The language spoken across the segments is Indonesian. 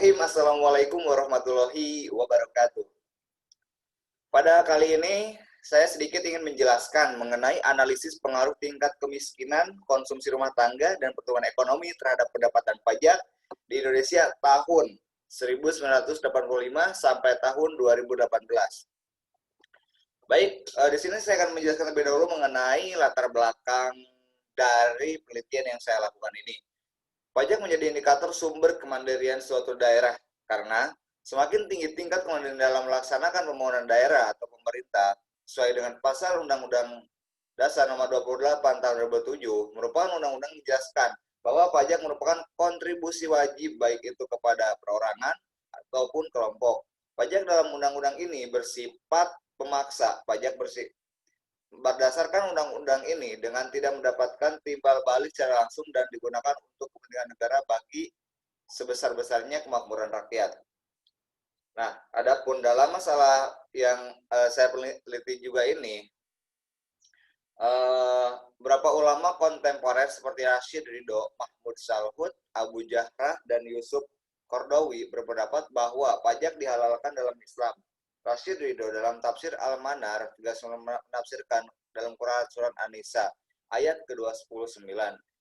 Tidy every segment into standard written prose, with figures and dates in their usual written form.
Bismillahirrahmanirrahim. Assalamualaikum warahmatullahi wabarakatuh. Pada kali ini, saya sedikit ingin menjelaskan mengenai analisis pengaruh tingkat kemiskinan, konsumsi rumah tangga, dan pertumbuhan ekonomi terhadap pendapatan pajak di Indonesia tahun 1985 sampai tahun 2018. Baik, di sini saya akan menjelaskan lebih dahulu mengenai latar belakang dari penelitian yang saya lakukan ini. Pajak menjadi indikator sumber kemandirian suatu daerah karena semakin tinggi tingkat kemandirian dalam melaksanakan pembangunan daerah atau pemerintah sesuai dengan pasal Undang-Undang Dasar Nomor 28 Tahun 2007 merupakan undang-undang menjelaskan bahwa pajak merupakan kontribusi wajib baik itu kepada perorangan ataupun kelompok. Pajak dalam undang-undang ini bersifat pemaksa. Pajak berdasarkan undang-undang ini dengan tidak mendapatkan timbal balik secara langsung dan digunakan untuk kepentingan negara bagi sebesar-besarnya kemakmuran rakyat. Nah, adapun dalam masalah yang saya teliti juga ini, beberapa ulama kontemporer seperti Rashid Ridho, Mahmud Salhut, Abu Jahrah, dan Yusuf Qardawi berpendapat bahwa pajak dihalalkan dalam Islam. Rashid Ridho dalam tafsir Al-Manar juga menafsirkan dalam Quran Surat An-Nisa ayat ke-219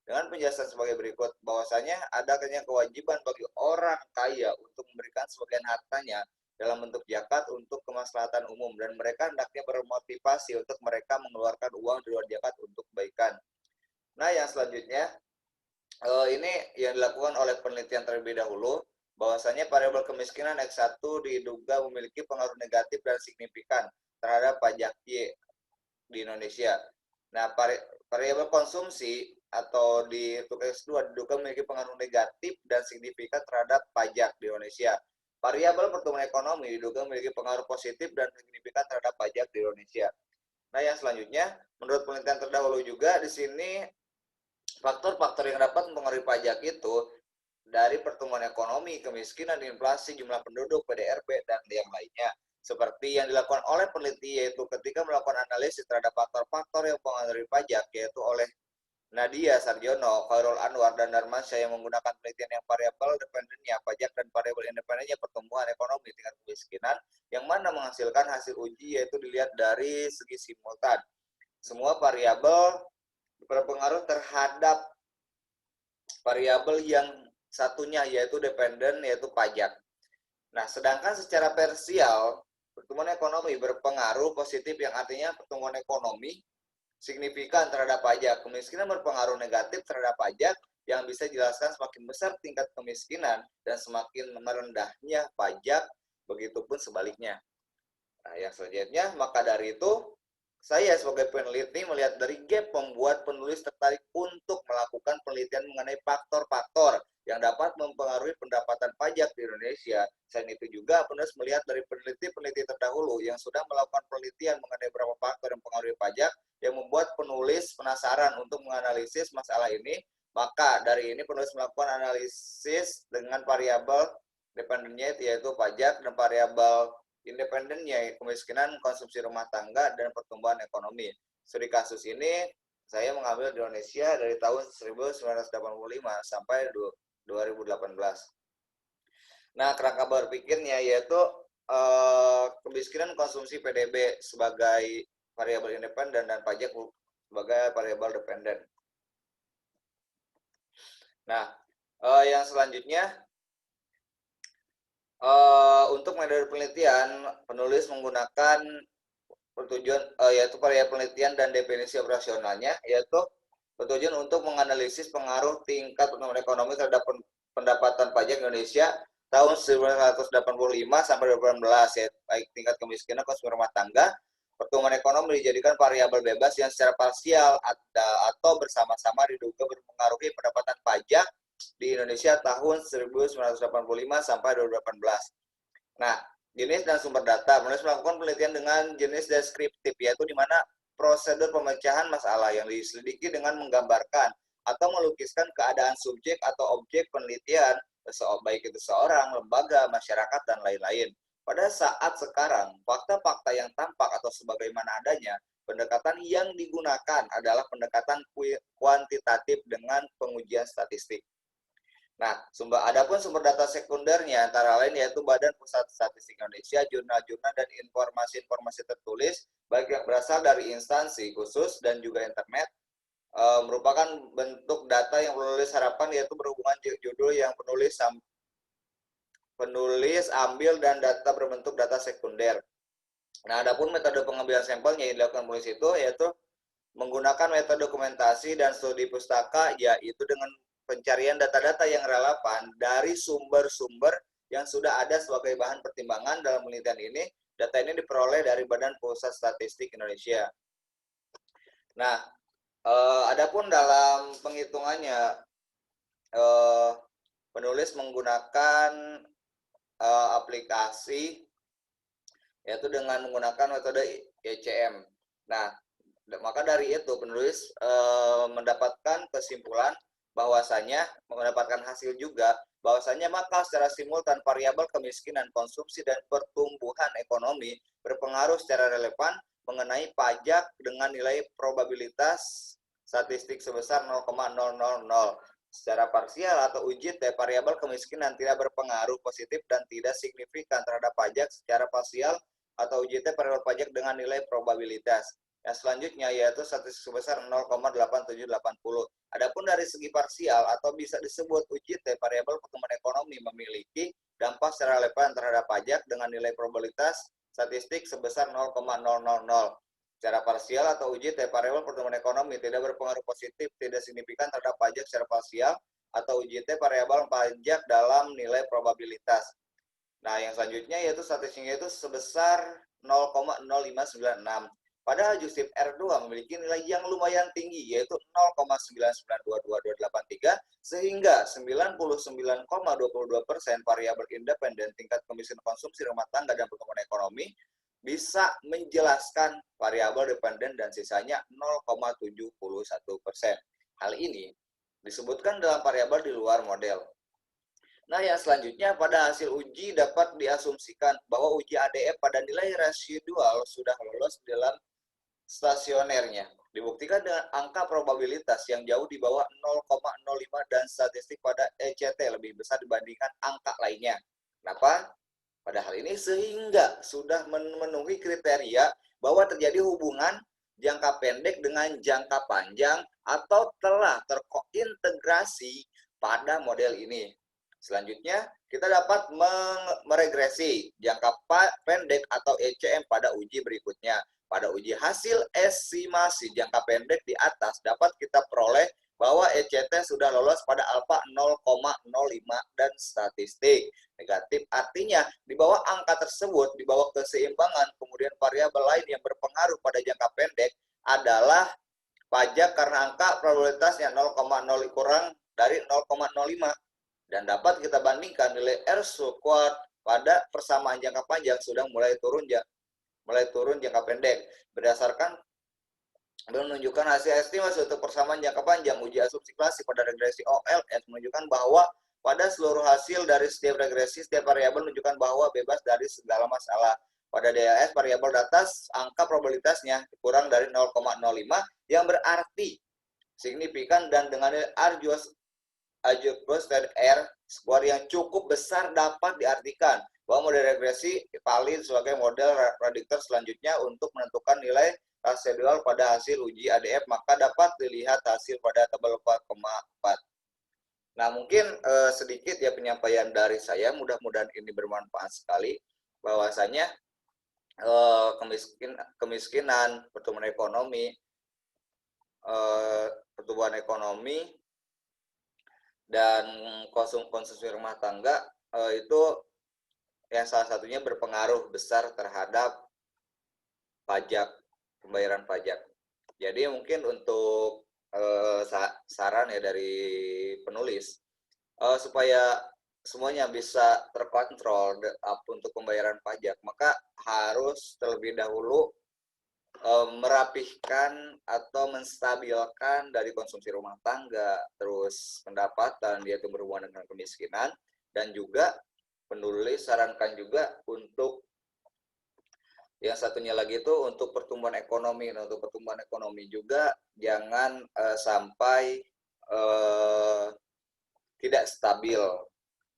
dengan penjelasan sebagai berikut, bahwasanya adanya kewajiban bagi orang kaya untuk memberikan sebagian hartanya dalam bentuk zakat untuk kemaslahatan umum, dan mereka hendaknya bermotivasi untuk mereka mengeluarkan uang di luar zakat untuk kebaikan. Nah, yang selanjutnya ini yang dilakukan oleh penelitian terlebih dahulu, bahwasanya variabel kemiskinan X1 diduga memiliki pengaruh negatif dan signifikan terhadap pajak Y di Indonesia. Nah, variabel konsumsi atau di X2 diduga memiliki pengaruh negatif dan signifikan terhadap pajak di Indonesia. Variabel pertumbuhan ekonomi diduga memiliki pengaruh positif dan signifikan terhadap pajak di Indonesia. Nah, yang selanjutnya, menurut penelitian terdahulu juga di sini faktor-faktor yang dapat mempengaruhi pajak itu dari pertumbuhan ekonomi, kemiskinan, inflasi, jumlah penduduk, PDRB, dan yang lainnya. Seperti yang dilakukan oleh peneliti, yaitu ketika melakukan analisis terhadap faktor-faktor yang mempengaruhi pajak, yaitu oleh Nadia Sarjono, Khairul Anwar, dan Darmansyah yang menggunakan penelitian yang variabel dependennya pajak dan variabel independennya pertumbuhan ekonomi tingkat kemiskinan, yang mana menghasilkan hasil uji yaitu dilihat dari segi simultan. Semua variabel berpengaruh terhadap variabel yang satunya yaitu dependen, yaitu pajak. Nah, sedangkan secara parsial, pertumbuhan ekonomi berpengaruh positif yang artinya pertumbuhan ekonomi signifikan terhadap pajak. Kemiskinan berpengaruh negatif terhadap pajak yang bisa dijelaskan semakin besar tingkat kemiskinan dan semakin merendahnya pajak, begitupun sebaliknya. Nah, yang selanjutnya, maka dari itu saya sebagai peneliti melihat dari gap membuat penulis tertarik untuk melakukan penelitian mengenai faktor-faktor yang dapat mempengaruhi pendapatan pajak di Indonesia. Selain itu juga penulis melihat dari peneliti-peneliti terdahulu yang sudah melakukan penelitian mengenai beberapa faktor yang mempengaruhi pajak yang membuat penulis penasaran untuk menganalisis masalah ini. Maka dari ini penulis melakukan analisis dengan variabel dependennya yaitu pajak dan variabel independennya kemiskinan, konsumsi rumah tangga, dan pertumbuhan ekonomi. Studi kasus ini saya mengambil di Indonesia dari tahun 1985 sampai 2018. Nah, kerangka berpikirnya yaitu kemiskinan konsumsi PDB sebagai variabel independen dan pajak sebagai variabel dependen. Nah, yang selanjutnya, untuk metode penelitian, penulis menggunakan bertujuan yaitu variabel penelitian dan definisi operasionalnya, yaitu bertujuan untuk menganalisis pengaruh tingkat pertumbuhan ekonomi terhadap pendapatan pajak Indonesia tahun 1985 sampai 2018, yaitu baik tingkat kemiskinan, konsumsi rumah tangga, pertumbuhan ekonomi dijadikan variabel bebas yang secara parsial atau bersama-sama diduga mempengaruhi pendapatan pajak di Indonesia tahun 1985 sampai 2018. Nah, jenis dan sumber data. Penulis melakukan penelitian dengan jenis deskriptif, yaitu di mana prosedur pemecahan masalah yang diselidiki dengan menggambarkan atau melukiskan keadaan subjek atau objek penelitian, baik itu seorang, lembaga, masyarakat, dan lain-lain. Pada saat sekarang, fakta-fakta yang tampak atau sebagaimana adanya, pendekatan yang digunakan adalah pendekatan kuantitatif dengan pengujian statistik. Nah, adapun sumber data sekundernya antara lain yaitu Badan Pusat Statistik Indonesia, jurnal-jurnal dan informasi-informasi tertulis baik yang berasal dari instansi khusus dan juga internet, merupakan bentuk data yang penulis harapan yaitu berhubungan judul yang penulis ambil dan data berbentuk data sekunder. Nah, adapun metode pengambilan sampelnya yang dilakukan penulis itu yaitu menggunakan metode dokumentasi dan studi pustaka, yaitu dengan pencarian data-data yang relevan dari sumber-sumber yang sudah ada sebagai bahan pertimbangan dalam penelitian ini. Data ini diperoleh dari Badan Pusat Statistik Indonesia. Nah, adapun dalam penghitungannya, penulis menggunakan aplikasi yaitu dengan menggunakan metode ECM. Nah, maka dari itu penulis mendapatkan kesimpulan bahwasanya mendapatkan hasil juga bahwasanya maka secara simultan variabel kemiskinan, konsumsi dan pertumbuhan ekonomi berpengaruh secara relevan mengenai pajak dengan nilai probabilitas statistik sebesar 0,000. Secara parsial atau uji T variabel kemiskinan tidak berpengaruh positif dan tidak signifikan terhadap pajak secara parsial atau uji T variabel pajak dengan nilai probabilitas. Yang selanjutnya yaitu statistik sebesar 0,8780. Adapun dari segi parsial atau bisa disebut uji T variabel pertumbuhan ekonomi memiliki dampak secara relevan terhadap pajak dengan nilai probabilitas statistik sebesar 0,000. Secara parsial atau uji T variabel pertumbuhan ekonomi tidak berpengaruh positif, tidak signifikan terhadap pajak secara parsial atau uji T variabel pajak dalam nilai probabilitas. Nah, yang selanjutnya yaitu statistiknya itu sebesar 0,0596. Padahal Justif R2 memiliki nilai yang lumayan tinggi, yaitu 0,9922283, sehingga 99,22% variabel independen tingkat kemiskinan konsumsi rumah tangga dan pertumbuhan ekonomi bisa menjelaskan variabel dependen dan sisanya 0,71%. Hal ini disebutkan dalam variabel di luar model. Nah, yang selanjutnya pada hasil uji dapat diasumsikan bahwa uji ADF pada nilai residual sudah lolos dalam stasionernya. Dibuktikan dengan angka probabilitas yang jauh di bawah 0,05 dan statistik pada ECT lebih besar dibandingkan angka lainnya. Kenapa? Pada hal ini sehingga sudah memenuhi kriteria bahwa terjadi hubungan jangka pendek dengan jangka panjang atau telah terkointegrasi pada model ini. Selanjutnya, kita dapat meregresi jangka pendek atau ECM pada uji berikutnya. Pada uji hasil estimasi jangka pendek di atas dapat kita peroleh bahwa ECT sudah lolos pada alfa 0,05 dan statistik negatif. Artinya, di bawah angka tersebut, di bawah keseimbangan, kemudian variabel lain yang berpengaruh pada jangka pendek adalah pajak karena angka probabilitasnya 0,0 kurang dari 0,05. Dan dapat kita bandingkan nilai R squad pada persamaan jangka panjang sudah mulai turun jangka pendek berdasarkan menunjukkan hasil estimasi untuk persamaan jangka panjang. Uji asumsi klasik pada regresi OLS menunjukkan bahwa pada seluruh hasil dari setiap regresi, setiap variabel menunjukkan bahwa bebas dari segala masalah. Pada DAS, variabel data angka probabilitasnya kurang dari 0,05 yang berarti signifikan dan dengan adjusted R skor yang cukup besar dapat diartikan bahwa model regresi valid sebagai model prediktor selanjutnya untuk menentukan nilai residual pada hasil uji ADF, maka dapat dilihat hasil pada tabel 4,4. Nah, mungkin sedikit ya penyampaian dari saya, mudah-mudahan ini bermanfaat sekali, bahwasanya kemiskinan, pertumbuhan ekonomi, dan konsumsi rumah tangga itu yang salah satunya berpengaruh besar terhadap pajak, pembayaran pajak. Jadi mungkin untuk saran ya dari penulis supaya semuanya bisa terkontrol untuk pembayaran pajak, maka harus terlebih dahulu merapihkan atau menstabilkan dari konsumsi rumah tangga, terus pendapatan dia itu berhubungan dengan kemiskinan, dan juga penulis sarankan juga untuk yang satunya lagi itu untuk pertumbuhan ekonomi. Nah, untuk pertumbuhan ekonomi juga jangan sampai tidak stabil.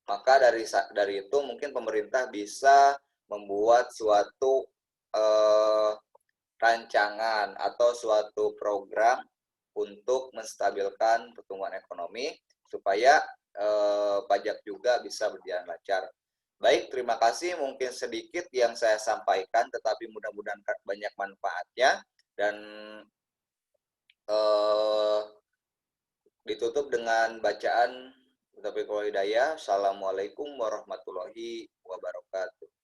Maka dari itu mungkin pemerintah bisa membuat suatu rancangan atau suatu program untuk menstabilkan pertumbuhan ekonomi supaya pajak juga bisa berjalan lancar. Baik, terima kasih. Mungkin sedikit yang saya sampaikan, tetapi mudah-mudahan banyak manfaatnya. Dan ditutup dengan bacaan Taufiqul Hidayah. Assalamualaikum warahmatullahi wabarakatuh.